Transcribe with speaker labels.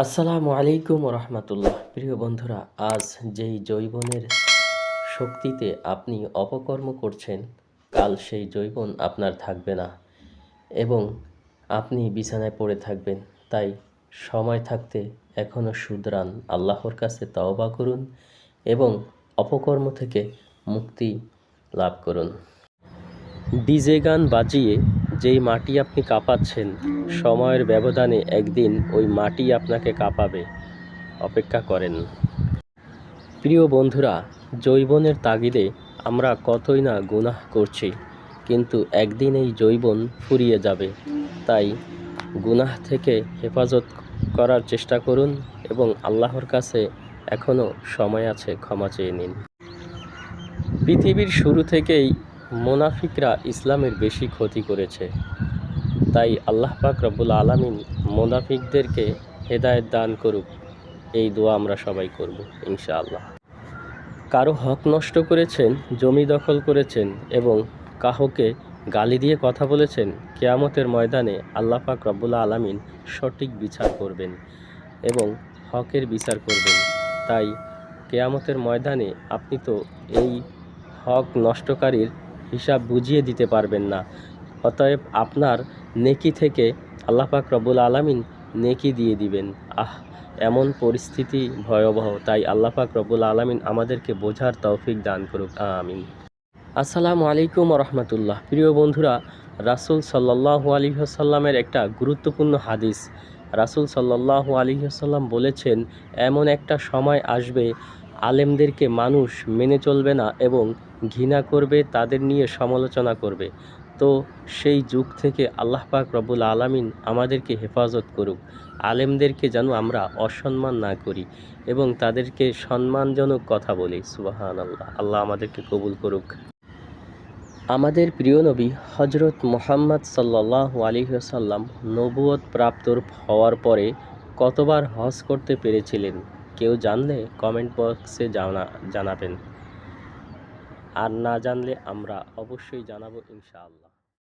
Speaker 1: আসসালামু আলাইকুম রহমতুল্লাহ। প্রিয় বন্ধুরা, আজ যেই যৌবনের শক্তিতে আপনি অপকর্ম করছেন, কাল সেই যৌবন আপনার থাকবে না এবং আপনি বিছানায় পড়ে থাকবেন। তাই সময় থাকতে এখনও শুধরান, আল্লাহর কাছে তওবা করুন এবং অপকর্ম থেকে মুক্তি লাভ করুন। ডিজে গান বাজিয়ে যেই মাটি আপনি কাঁপাচ্ছেন, সময়ের ব্যবধানে একদিন ওই মাটি আপনাকে কাঁপাবে। অপেক্ষা করেন। প্রিয় বন্ধুরা, যৌবনের তাগিদে আমরা কতই না গুনাহ করছি, কিন্তু একদিন এই যৌবন ফুরিয়ে যাবে। তাই গুনাহ থেকে হেফাজত করার চেষ্টা করুন এবং আল্লাহর কাছে এখনও সময় আছে, ক্ষমা চেয়ে নিন। পৃথিবীর শুরু থেকেই মুনাফিকরা ইসলামের বেশি ক্ষতি করেছে। তাই আল্লাহ পাক রব্বুল আলামিন মুনাফিকদেরকে হেদায়েত দান করুক, এই দোয়া আমরা সবাই করব ইনশাআল্লাহ। কারো হক নষ্ট করেছেন, জমি দখল করেছেন এবং কাউকে গালি দিয়ে কথা বলেছেন, কিয়ামতের ময়দানে আল্লাহ পাক রব্বুল আলামিন সঠিক বিচার করবেন এবং হকের বিচার করবেন। তাই কিয়ামতের ময়দানে আপনি তো এই হক নষ্টকারীর হিসাব বুঝিয়ে দিতে পারবেন না। অতএব আপনার নেকি থেকে আল্লাহ পাক রব্বুল আলামিন নেকি দিয়ে দিবেন। এমন পরিস্থিতি ভয়াবহ। তাই আল্লাহ পাক রব্বুল আলামিন আমাদেরকে বোঝার তৌফিক দান করুক, আমিন। আসসালামু আলাইকুম রহমতুল্লাহ। প্রিয় বন্ধুরা, রাসূল সাল্লাল্লাহু আলাইহি ওয়াসাল্লামের একটা গুরুত্বপূর্ণ হাদিস। রাসূল সাল্লাল্লাহু আলাইহি ওয়াসাল্লাম বলেছেন, এমন একটা সময় আসবে আলেমদেরকে মানুষ মেনে চলবে না এবং ঘৃণা করবে, তাদের নিয়ে সমালোচনা করবে। তো সেই যুগ থেকে আল্লাহ পাক রব্বুল আলামিন আমাদেরকে হেফাজত করুক। আলেমদেরকে যেন আমরা অসম্মান না করি এবং তাদেরকে সম্মানজনক কথা বলি। সুবহানাল্লাহ। আল্লাহ আমাদেরকে কবুল করুক। আমাদের প্রিয় নবী হজরত মুহাম্মদ সাল্লাল্লাহু আলাইহি ওয়াসাল্লাম নবুয়ত প্রাপ্ত হওয়ার পরে কতবার হজ করতে পেরেছিলেন? কেউ জানলে কমেন্ট বক্সে জানাবেন, আর না জানলে আমরা অবশ্যই জানাবো ইনশাআল্লাহ।